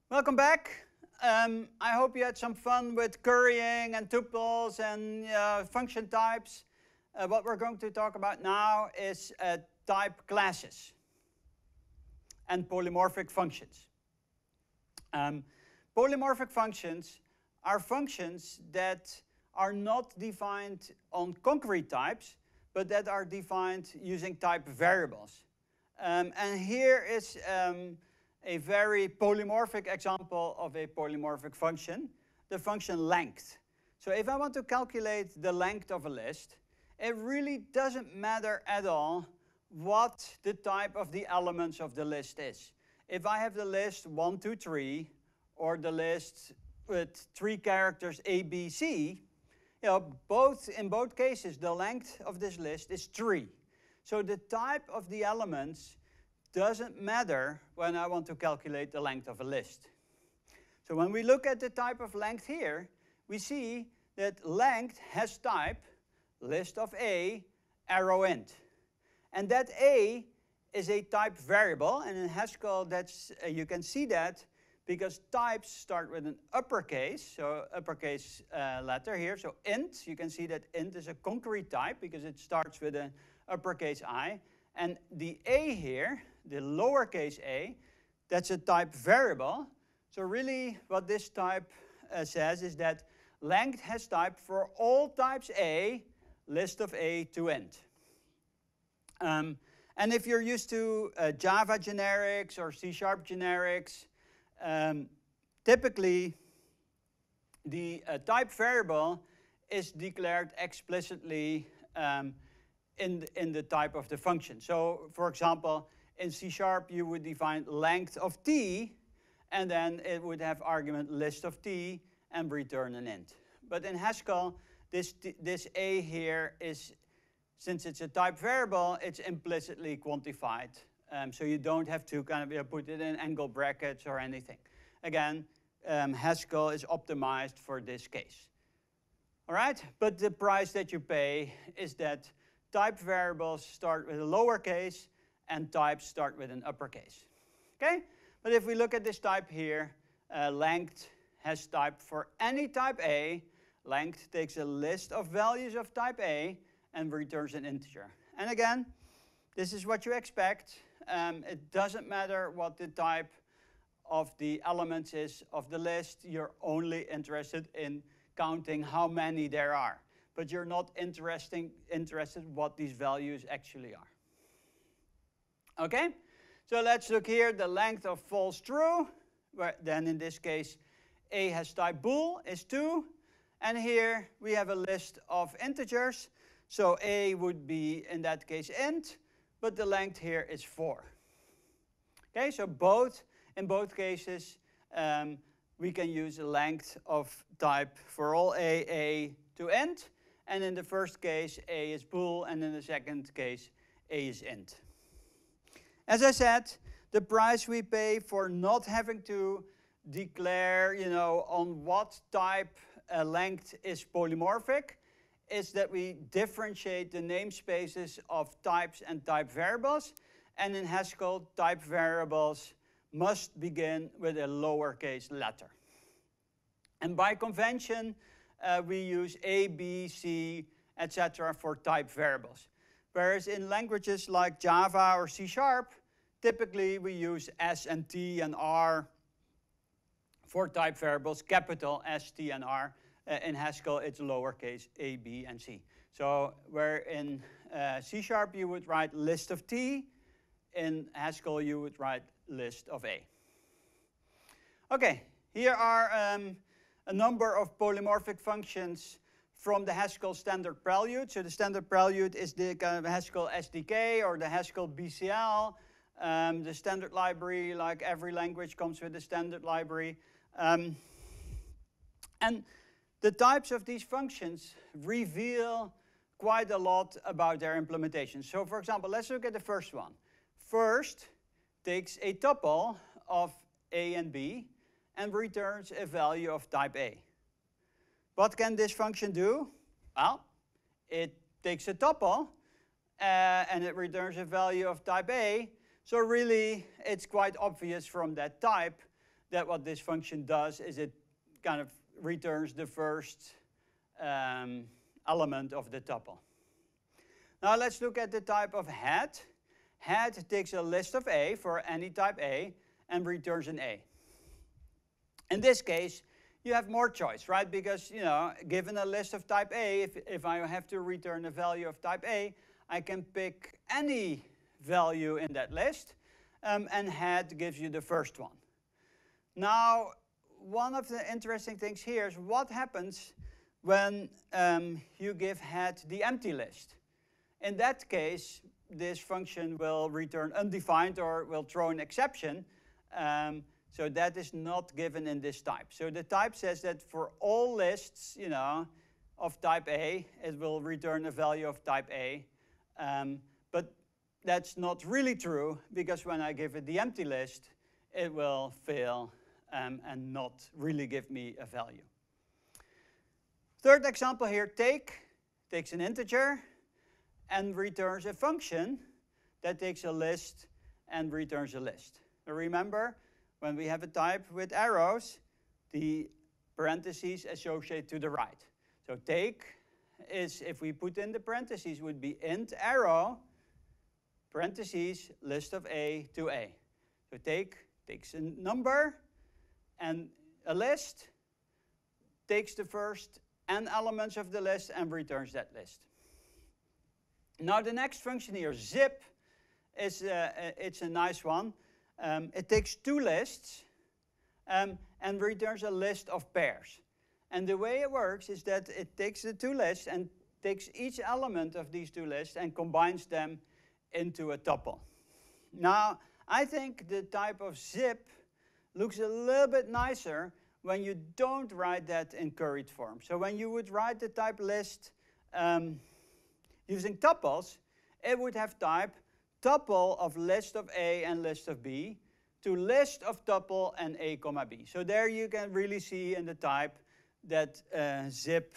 Welcome back. I hope you had some fun with currying and tuples and function types. What we're going to talk about now is type classes and polymorphic functions. Polymorphic functions are functions that are not defined on concrete types, but that are defined using type variables. And here is a very polymorphic example of a polymorphic function, the function length. So if I want to calculate the length of a list, it really doesn't matter at all what the type of the elements of the list is. If I have the list 1, 2, 3, or the list with 3 characters A, B, C, in both cases, the length of this list is 3. So the type of the elements doesn't matter when I want to calculate the length of a list. So when we look at the type of length here, we see that length has type list of A, arrow int. And that A is a type variable, and in Haskell you can see that because types start with an uppercase, so uppercase letter here. So int, you can see that int is a concrete type because it starts with an uppercase I. And the A here, the lowercase a, that's a type variable. So really what this type says is that length has type for all types A, list of A to int. And if you're used to Java generics or C# generics, typically the type variable is declared explicitly in the type of the function. So for example, in C# you would define length of t, and then it would have argument list of t and return an int. But in Haskell, this A here is, since it's a type variable, it's implicitly quantified. So you don't have to kind of put it in angle brackets or anything. Again, Haskell is optimized for this case. All right, but the price that you pay is that type variables start with a lowercase and types start with an uppercase. Okay, but if we look at this type here, length has type for any type A. Length takes a list of values of type A and returns an integer. And again, this is what you expect. It doesn't matter what the type of the elements is of the list. You're only interested in counting how many there are. But you're not interested what these values actually are. Okay? So let's look here. The length of false true, where then in this case, A has type bool, is 2. And here we have a list of integers. So A would be, in that case, int, but the length here is 4. Okay, so in both cases, we can use a length of type for all A to int. And in the first case, A is bool, and in the second case, A is int. As I said, the price we pay for not having to declare, on what type length is polymorphic is that we differentiate the namespaces of types and type variables. And in Haskell, type variables must begin with a lowercase letter. And by convention, we use A, B, C, etc. for type variables. Whereas in languages like Java or C#, typically we use S and T and R for type variables, capital S, T, and R. In Haskell, it's lowercase a, b, and c. So where in C# you would write list of T, in Haskell you would write list of A. Okay, here are a number of polymorphic functions from the Haskell standard prelude. So the standard prelude is the kind of Haskell SDK or the Haskell BCL. The standard library, like every language, comes with a standard library. And the types of these functions reveal quite a lot about their implementation. So for example, let's look at the first one. First takes a tuple of A and B and returns a value of type A. What can this function do? Well, it takes a tuple and it returns a value of type A. So really, it's quite obvious from that type that what this function does is it kind of returns the first element of the tuple. Now let's look at the type of head. Head takes a list of A for any type A and returns an A. In this case, you have more choice, right? Because, you know, given a list of type A, if I have to return a value of type A, I can pick any value in that list, and head gives you the first one. Now, one of the interesting things here is what happens when you give head the empty list. In that case, this function will return undefined or will throw an exception. So that is not given in this type. So the type says that for all lists, you know, of type A, it will return a value of type A. But that's not really true, because when I give it the empty list, it will fail and not really give me a value. Third example here, takes an integer and returns a function that takes a list and returns a list. Now remember, when we have a type with arrows, the parentheses associate to the right. So take is, if we put in the parentheses, would be int arrow, parentheses, list of A to A. So takes a number and a list, takes the first n elements of the list and returns that list. Now the next function here, zip, is it's a nice one. It takes two lists and returns a list of pairs. And the way it works is that it takes the two lists and takes each element of these two lists and combines them into a tuple. Now, I think the type of zip looks a little bit nicer when you don't write that in curried form. So when you would write the type list using tuples, it would have type tuple of list of A and list of B to list of tuple and A comma B. So there you can really see in the type that zip,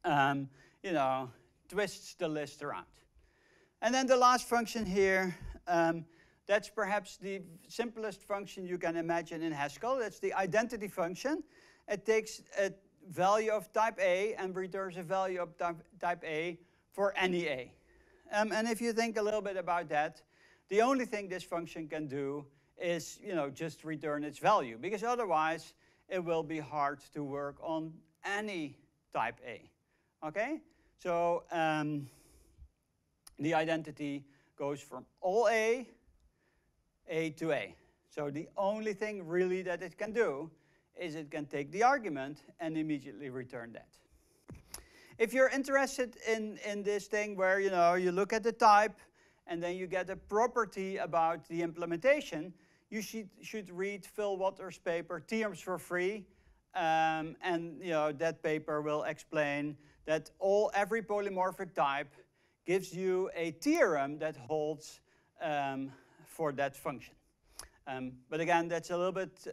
you know, twists the list around. And then the last function here, that's perhaps the simplest function you can imagine in Haskell. That's the identity function. It takes a value of type A and returns a value of type A for any A. And if you think a little bit about that, the only thing this function can do is, you know, just return its value, because otherwise it will be hard to work on any type A. Okay? So the identity goes from all A to A. So the only thing really that it can do is it can take the argument and immediately return that. If you're interested in this thing where, you know, you look at the type and then you get a property about the implementation, you should read Phil Waters' paper, Theorems for Free. And, you know, that paper will explain that every polymorphic type gives you a theorem that holds for that function. But again, that's a little bit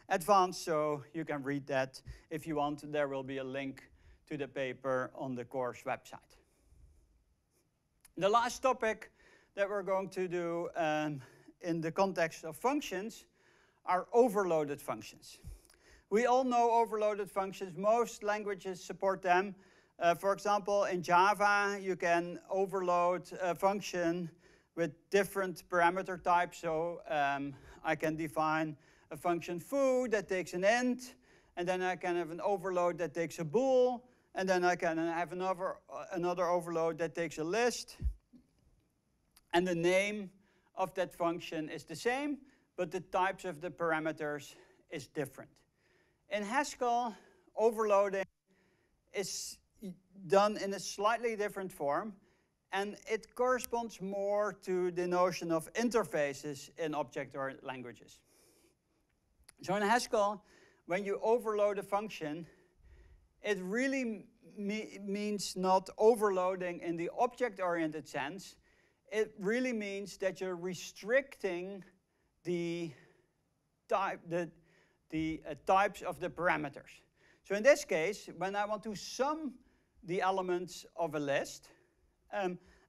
advanced, so you can read that if you want. There will be a link to the paper on the course website. The last topic that we're going to do in the context of functions are overloaded functions. We all know overloaded functions. Most languages support them. For example, in Java, you can overload a function with different parameter types. So I can define a function foo that takes an int, and then I can have an overload that takes a bool, and then I can have another overload that takes a list. And the name of that function is the same, but the types of the parameters is different. In Haskell, overloading is done in a slightly different form, and it corresponds more to the notion of interfaces in object-oriented languages. So in Haskell, when you overload a function, it really means not overloading in the object-oriented sense. It really means that you're restricting the types of the parameters. So in this case, when I want to sum the elements of a list,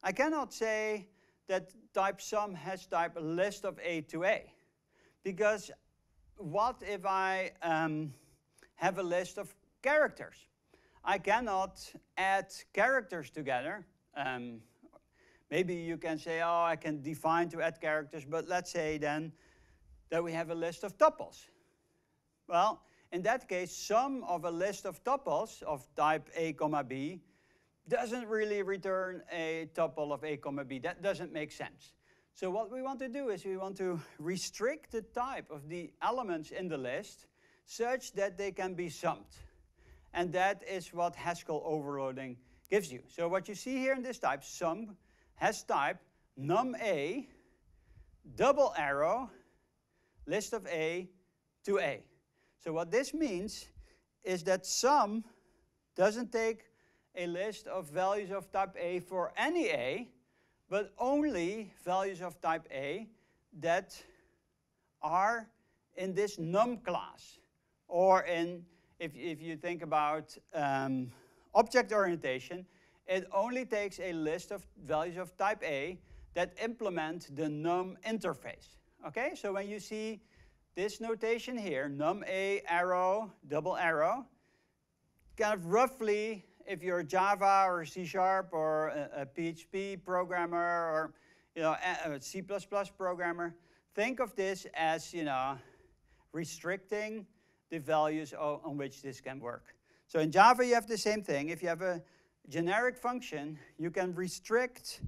I cannot say that type sum has type list of A to A, because what if I have a list of characters? I cannot add characters together. Maybe you can say, oh, I can define to add characters, but let's say then that we have a list of tuples. Well, in that case, sum of a list of tuples of type A, comma B doesn't really return a tuple of A, comma B. That doesn't make sense. So what we want to do is we want to restrict the type of the elements in the list such that they can be summed. And that is what Haskell overloading gives you. So what you see here in this type, sum, has type num A, double arrow, list of A to A. So what this means is that sum doesn't take a list of values of type A for any A, but only values of type A that are in this num class. Or in, if you think about object orientation, it only takes a list of values of type A that implement the num interface. Okay, so when you see this notation here, num A, arrow, double arrow, kind of roughly, if you're a Java or C# or a PHP programmer or a C++ programmer, think of this as restricting the values on which this can work. So in Java you have the same thing. If you have a generic function, you can restrict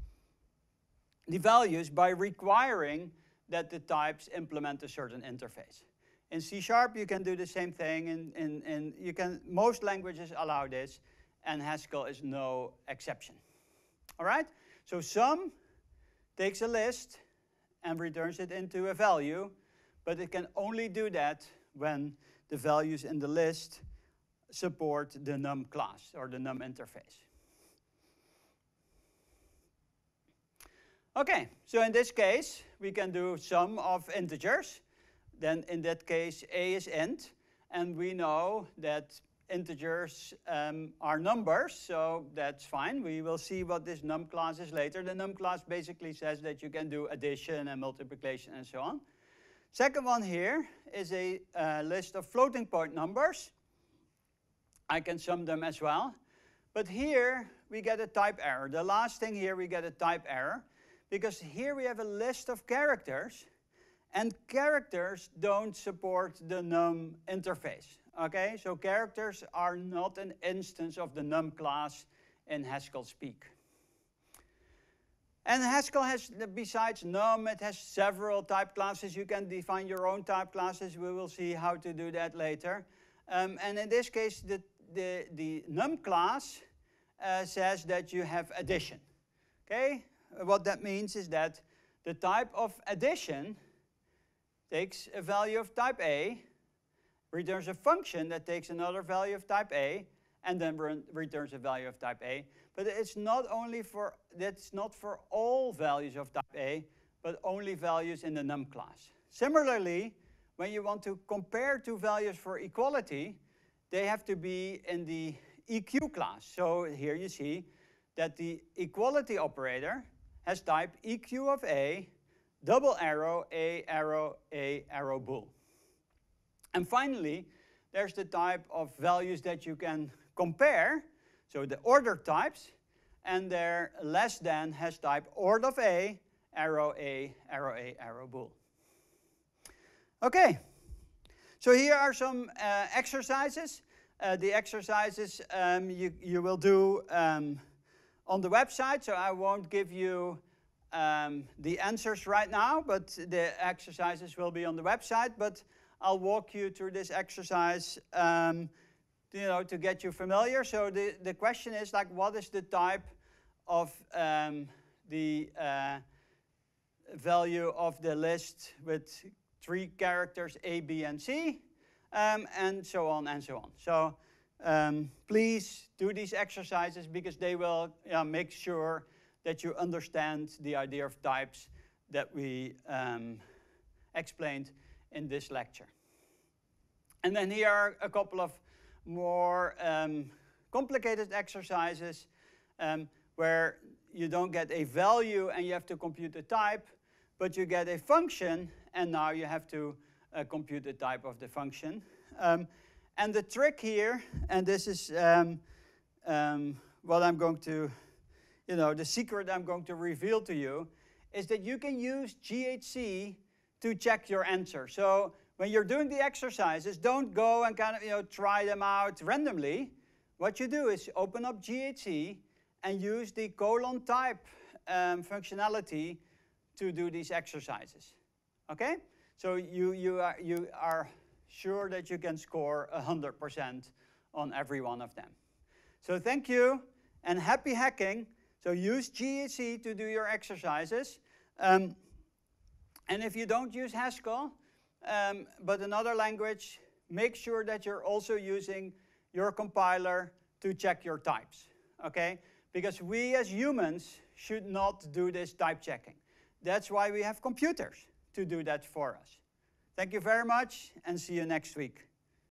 the values by requiring that the types implement a certain interface. In C# you can do the same thing, and most languages allow this, and Haskell is no exception. All right? So sum takes a list and returns it into a value, but it can only do that when the values in the list support the num class or the num interface. Okay, so in this case, we can do sum of integers. Then in that case, A is int, and we know that integers are numbers, so that's fine. We will see what this num class is later. The num class basically says that you can do addition and multiplication and so on. Second one here is a list of floating point numbers. I can sum them as well. But here we get a type error. The last thing here we get a type error, because here we have a list of characters, and characters don't support the num interface. Okay, so characters are not an instance of the num class in Haskell speak. And Haskell has, besides num, it has several type classes. You can define your own type classes. We will see how to do that later. And in this case, the num class says that you have addition. Okay, what that means is that the type of addition takes a value of type A, returns a function that takes another value of type A, and then returns a value of type A. But it's not only that's not for all values of type A, but only values in the num class. Similarly, when you want to compare two values for equality, they have to be in the EQ class. So here you see that the equality operator has type EQ of A, double arrow, A arrow bool. And finally, there's the type of values that you can compare. So the order types, and their less than has type ord of A, arrow bool. Okay, so here are some exercises. The exercises you will do on the website, so I won't give you the answers right now, but the exercises will be on the website. But I'll walk you through this exercise to get you familiar. So the question is, like, what is the type of the value of the list with 3 characters A, B, and C, and so on and so on. So please do these exercises, because they will make sure that you understand the idea of types that we explained in this lecture. And then here are a couple of more complicated exercises where you don't get a value and you have to compute a type, but you get a function, and now you have to compute the type of the function. And the trick here, and this is what I'm going to, the secret I'm going to reveal to you, is that you can use GHC to check your answer. So when you're doing the exercises, don't go and kind of try them out randomly. What you do is open up GHC and use the :type functionality to do these exercises. Okay? So you are sure that you can score 100% on every one of them. So thank you and happy hacking. So use GHC to do your exercises. And if you don't use Haskell, but another language, make sure that you're also using your compiler to check your types, okay? Because we as humans should not do this type checking. That's why we have computers to do that for us. Thank you very much, and see you next week.